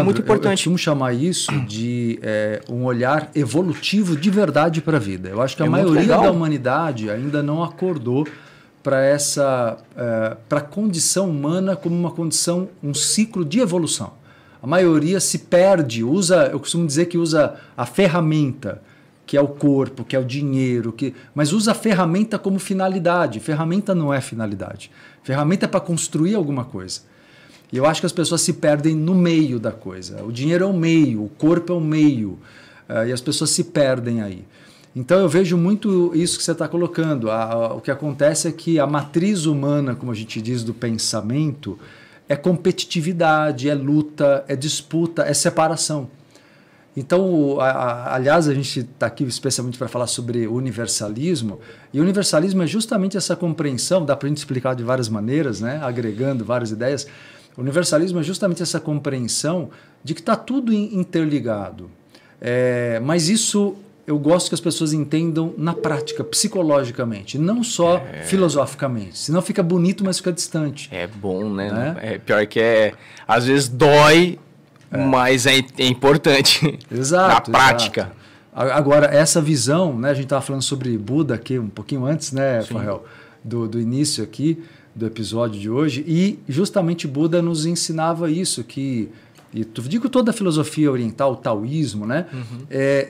muito importante. Eu costumo chamar isso de um olhar evolutivo de verdade para a vida. Eu acho que a maioria da humanidade ainda não acordou para a condição humana como uma condição, um ciclo de evolução. A maioria se perde, eu costumo dizer que usa a ferramenta, que é o corpo, que é o dinheiro, mas usa a ferramenta como finalidade. Ferramenta não é finalidade. Ferramenta é para construir alguma coisa. E eu acho que as pessoas se perdem no meio da coisa. O dinheiro é o meio, o corpo é o meio, e as pessoas se perdem aí. Então eu vejo muito isso que você está colocando. O que acontece é que a matriz humana, como a gente diz, do pensamento, é competitividade, é luta, é disputa, é separação. Então, aliás, a gente está aqui especialmente para falar sobre universalismo, e o universalismo é justamente essa compreensão, dá para a gente explicar de várias maneiras, né? Agregando várias ideias. O universalismo é justamente essa compreensão de que está tudo interligado. Mas isso eu gosto que as pessoas entendam na prática, psicologicamente, não só filosoficamente. Senão fica bonito, mas fica distante. É bom, né? Pior que às vezes dói, mas é importante. Exato. Na prática. Exato. Agora, essa visão, né? A gente estava falando sobre Buda aqui um pouquinho antes, né, Farrell? Do início aqui do episódio de hoje. E justamente Buda nos ensinava isso, e digo toda a filosofia oriental, o taoísmo, né?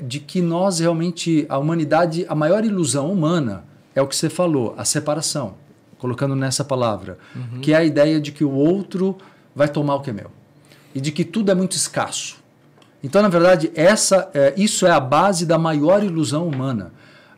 De que nós realmente, a humanidade, a maior ilusão humana é o que você falou, a separação, colocando nessa palavra, que é a ideia de que o outro vai tomar o que é meu e de que tudo é muito escasso. Então, na verdade, isso é a base da maior ilusão humana.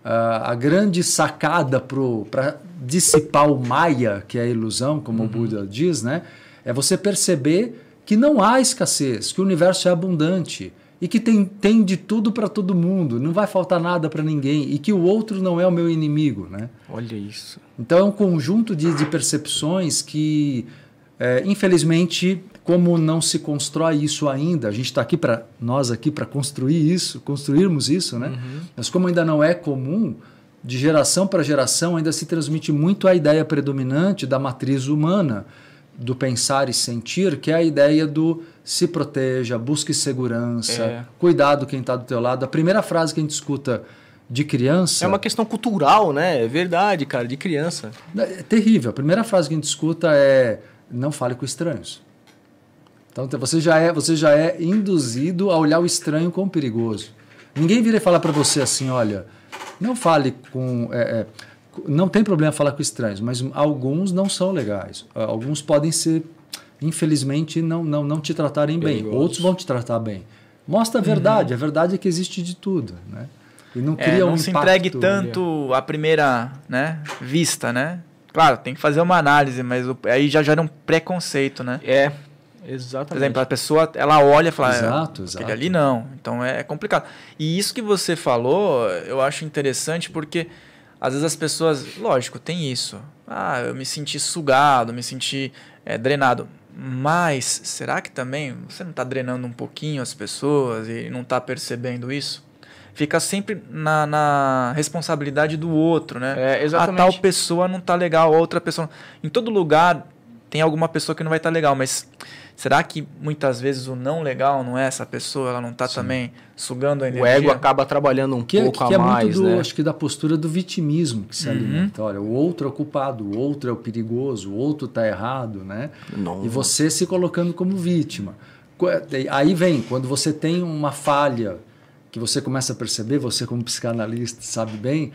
A grande sacada para dissipar o Maya, que é a ilusão, como o Buda diz, né? É você perceber que não há escassez, que o universo é abundante e que tem de tudo para todo mundo, não vai faltar nada para ninguém e que o outro não é o meu inimigo, né? Olha isso. Então é um conjunto de percepções que, infelizmente, como não se constrói isso ainda, a gente está aqui nós aqui para construirmos isso, né? Mas como ainda não é comum, de geração para geração ainda se transmite muito a ideia predominante da matriz humana, do pensar e sentir, que é a ideia do se proteja, busque segurança, cuidado quem está do teu lado. A primeira frase que a gente escuta de criança... É uma questão cultural, né? É verdade, cara, de criança. É terrível. A primeira frase que a gente escuta é não fale com estranhos. Então você já é induzido a olhar o estranho como perigoso. Ninguém vira e fala para você assim, olha, não fale com... não tem problema falar com estranhos, mas alguns não são legais. Alguns podem ser, infelizmente, não te tratarem bem. Outros vão te tratar bem. Mostra a verdade. A verdade é que existe de tudo, né? E não cria não se entregue tanto à primeira, né, vista, né? Claro, tem que fazer uma análise, mas aí já gera um preconceito, né? Exatamente. Por exemplo, a pessoa, ela olha e fala, exato. aquele ali não. Então é complicado. E isso que você falou, eu acho interessante porque às vezes as pessoas, lógico, tem isso. Eu me senti sugado, me senti drenado. Mas será que também você não está drenando um pouquinho as pessoas e não está percebendo isso? Fica sempre na responsabilidade do outro, né? Exatamente. A tal pessoa não está legal, a outra pessoa... Em todo lugar tem alguma pessoa que não vai estar legal, mas será que muitas vezes o não legal não é essa pessoa? Ela não está também sugando a energia? O ego acaba trabalhando um pouco a mais, muito né? Acho que da postura do vitimismo que se alimenta. Olha, o outro é o culpado, o outro é o perigoso, o outro está errado, né? Não. E você se colocando como vítima. Aí vem, quando você tem uma falha que você começa a perceber, você como psicanalista sabe bem,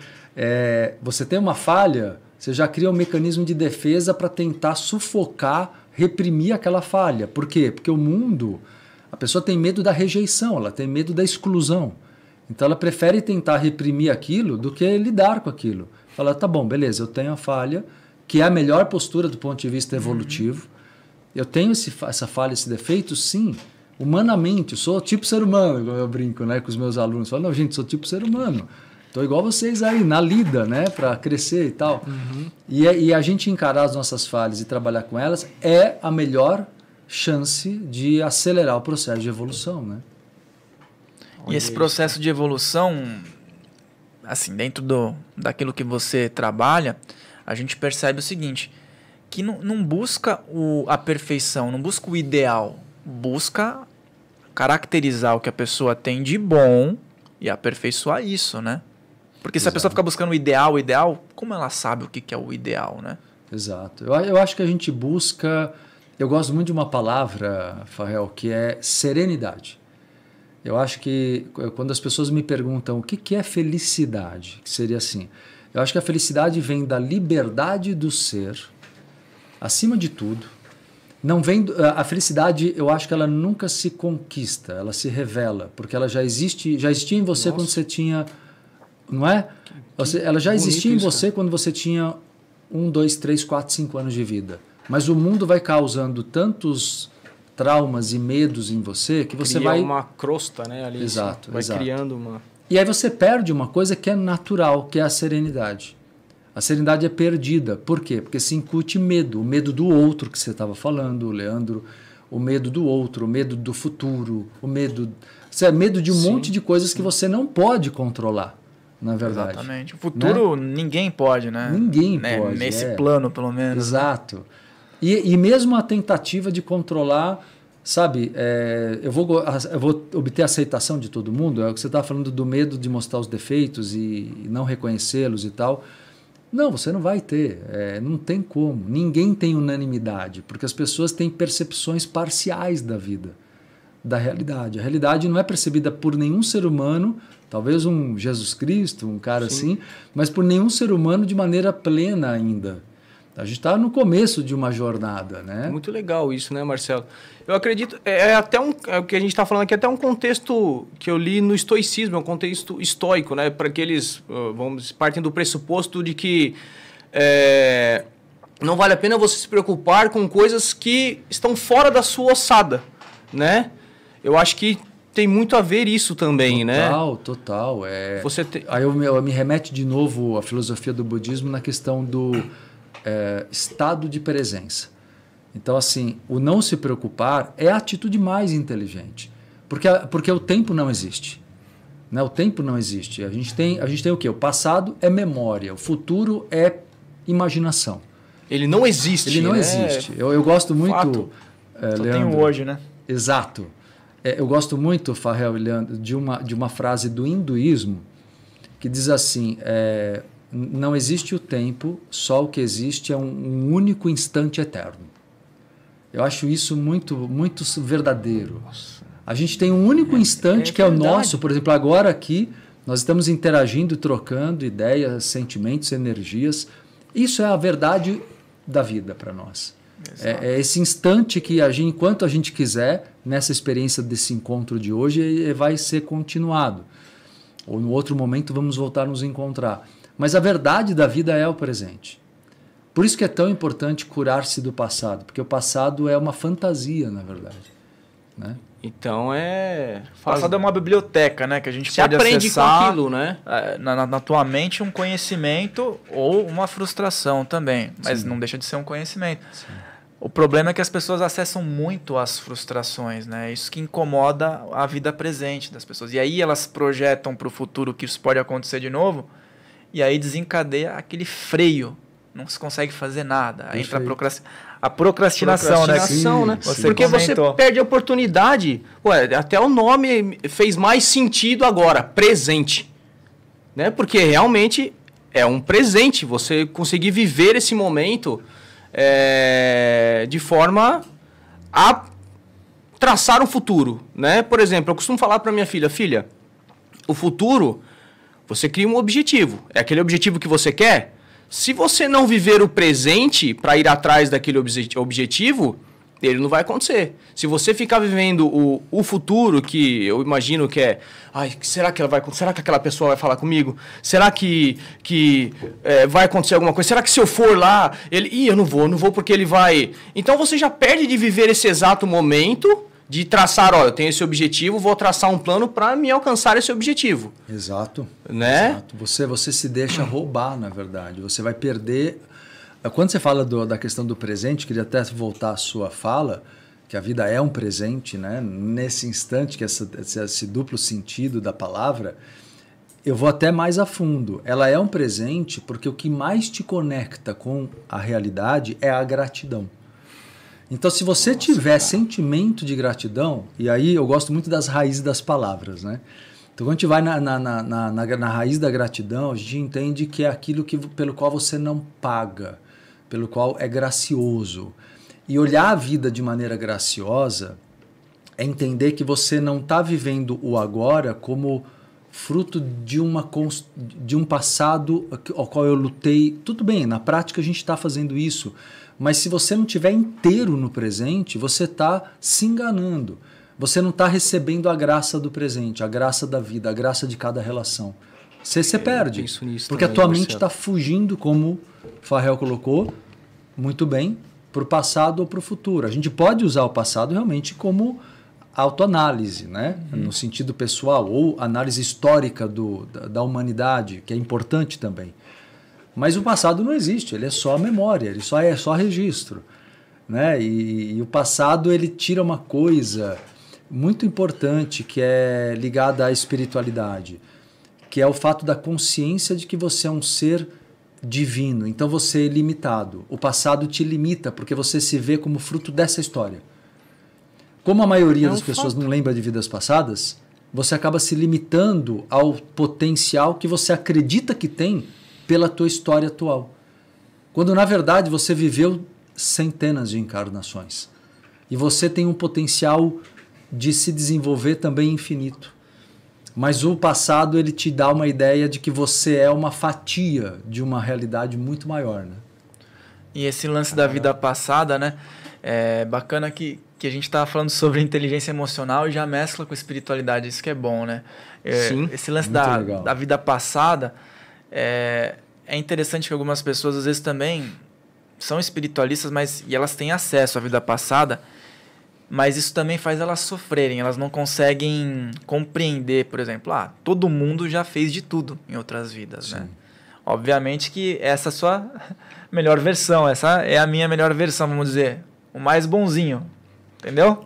você tem uma falha, você já cria um mecanismo de defesa para tentar sufocar, reprimir aquela falha. Por quê? Porque o mundo, a pessoa tem medo da rejeição, ela tem medo da exclusão. Então ela prefere tentar reprimir aquilo do que lidar com aquilo. Fala, tá bom, beleza, eu tenho a falha, que é a melhor postura do ponto de vista evolutivo. Eu tenho essa falha, esse defeito, sim. Humanamente, eu sou tipo ser humano, igual eu brinco, né, com os meus alunos. Falo, não, gente, sou tipo ser humano. Estou igual vocês aí, na lida, né, para crescer e tal. E a gente encarar as nossas falhas e trabalhar com elas é a melhor chance de acelerar o processo de evolução, né? E esse processo de evolução, assim, dentro daquilo que você trabalha, a gente percebe o seguinte, que não busca a perfeição, não busca o ideal, busca caracterizar o que a pessoa tem de bom e aperfeiçoar isso, né? Porque se a pessoa ficar buscando o ideal, como ela sabe o que é o ideal, né? Exato. Eu acho que a gente busca... Eu gosto muito de uma palavra, Farrell, que é serenidade. Eu acho que quando as pessoas me perguntam o que é felicidade, que seria assim, eu acho que a felicidade vem da liberdade do ser, acima de tudo. Não vem a felicidade, eu acho que ela nunca se conquista, ela se revela, porque ela já existia em você quando você tinha, não é? Ela já existia em você quando você tinha 1, 2, 3, 4, 5 anos de vida. Mas o mundo vai causando tantos traumas e medos em você que você vai... uma crosta, né? Ali, exato, vai criando uma... E aí você perde uma coisa que é natural, que é a serenidade. A serenidade é perdida. Por quê? Porque se incute medo. O medo do outro que você estava falando, Leandro. O medo do outro, o medo do futuro, o medo... Você é medo de um monte de coisas que você não pode controlar, na verdade. Exatamente. O futuro ninguém pode, né? Ninguém pode. Nesse plano, pelo menos. Exato. E mesmo a tentativa de controlar, sabe, eu vou obter a aceitação de todo mundo, é o que você está falando do medo de mostrar os defeitos e não reconhecê-los e tal. Não, você não vai ter, não tem como. Ninguém tem unanimidade, porque as pessoas têm percepções parciais da vida, da realidade. A realidade não é percebida por nenhum ser humano, talvez um Jesus Cristo, um cara assim, mas por nenhum ser humano de maneira plena ainda. A gente está no começo de uma jornada, né? É muito legal isso, né, Marcelo? Eu acredito, até o que a gente está falando aqui, é até um contexto que eu li no estoicismo, é um contexto estoico, né? Para que eles, partem do pressuposto de que não vale a pena você se preocupar com coisas que estão fora da sua ossada, né? Eu acho que tem muito a ver isso também, né? Total. Aí eu me remete de novo à filosofia do budismo na questão do estado de presença. Então, assim, o não se preocupar é a atitude mais inteligente. Porque o tempo não existe. Né? O tempo não existe. A gente tem o quê? O passado é memória, o futuro é imaginação. Ele não existe. Ele não existe. Eu gosto muito... Só Leandro, tem o hoje, né? Exato. Eu gosto muito, Farrell e Leandro, de uma frase do hinduísmo que diz assim... não existe o tempo, só o que existe é um único instante eterno. Eu acho isso muito, muito verdadeiro. Nossa. A gente tem um único instante que é o nosso. Por exemplo, agora aqui, nós estamos interagindo, trocando ideias, sentimentos, energias. Isso é a verdade da vida para nós. É esse instante que, enquanto a gente quiser, nessa experiência desse encontro de hoje, vai ser continuado. Ou no outro momento vamos voltar a nos encontrar. Mas a verdade da vida é o presente. Por isso que é tão importante curar-se do passado, porque o passado é uma fantasia, na verdade. Né? Então O passado é uma biblioteca, né? Que a gente pode aprende acessar com aquilo, né? Na tua mente um conhecimento ou uma frustração também. Mas não deixa de ser um conhecimento. Sim. O problema é que as pessoas acessam muito as frustrações, né? Isso que incomoda a vida presente das pessoas. E aí elas projetam para o futuro que isso pode acontecer de novo. E aí desencadeia aquele freio. Não se consegue fazer nada. Aí entra a procrastinação, né? Sim. Porque você perde a oportunidade. Até o nome fez mais sentido agora, presente. Né? Porque realmente é um presente. Você conseguir viver esse momento de forma a traçar um futuro. Né? Por exemplo, eu costumo falar para minha filha, o futuro... Você cria um objetivo. É aquele objetivo que você quer? Se você não viver o presente para ir atrás daquele objetivo, ele não vai acontecer. Se você ficar vivendo o futuro, que eu imagino que é... será que aquela pessoa vai falar comigo? Será que vai acontecer alguma coisa? Será que se eu for lá, eu não vou porque ele vai... Então você já perde de viver esse exato momento... de traçar, eu tenho esse objetivo, vou traçar um plano para me alcançar esse objetivo. Exato. Né? Exato. Você se deixa roubar, na verdade. Você vai perder... Quando você fala da questão do presente, queria até voltar à sua fala, que a vida é um presente, né? Nesse instante, que esse duplo sentido da palavra, eu vou até mais a fundo. Ela é um presente porque o que mais te conecta com a realidade é a gratidão. Então, se você tiver sentimento de gratidão, e aí eu gosto muito das raízes das palavras, né? Então, quando a gente vai na raiz da gratidão, a gente entende que é aquilo pelo qual você não paga, pelo qual é gracioso. E olhar a vida de maneira graciosa é entender que você não está vivendo o agora como fruto de um passado ao qual eu lutei. Tudo bem, na prática a gente está fazendo isso, mas se você não estiver inteiro no presente, você está se enganando. Você não está recebendo a graça do presente, a graça da vida, a graça de cada relação. Você perde, porque também, a tua mente está fugindo, como o Farrell colocou, muito bem, para o passado ou para o futuro. A gente pode usar o passado realmente como autoanálise, né? No sentido pessoal, ou análise histórica da humanidade, que é importante também. Mas o passado não existe, ele é só memória, ele é só registro, né? E o passado ele tira uma coisa muito importante que é ligada à espiritualidade, que é o fato da consciência de que você é um ser divino, então você é limitado. O passado te limita porque você se vê como fruto dessa história. Como a maioria das pessoas não lembra de vidas passadas, você acaba se limitando ao potencial que você acredita que tem pela tua história atual. Quando, na verdade, você viveu centenas de encarnações. E você tem um potencial de se desenvolver também infinito. Mas o passado, ele te dá uma ideia de que você é uma fatia de uma realidade muito maior, né? E esse lance da vida passada, né? É bacana que a gente estava falando sobre inteligência emocional e já mescla com espiritualidade, isso que é bom, né? Sim, esse lance da vida passada, é interessante que algumas pessoas às vezes também são espiritualistas, e elas têm acesso à vida passada, mas isso também faz elas sofrerem, elas não conseguem compreender, por exemplo, todo mundo já fez de tudo em outras vidas, Sim. né? Obviamente que essa é a sua melhor versão, essa é a minha melhor versão, vamos dizer, o mais bonzinho, entendeu?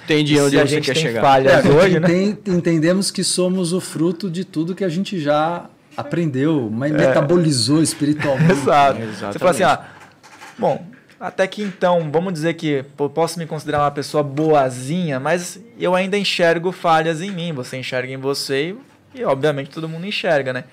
Entendi onde a gente quer chegar. Falhas hoje, né? Entendemos que somos o fruto de tudo que a gente já aprendeu, metabolizou espiritualmente. Exato. Você fala assim, bom, até que então, vamos dizer que posso me considerar uma pessoa boazinha, mas eu ainda enxergo falhas em mim, você enxerga em você e obviamente todo mundo enxerga, né?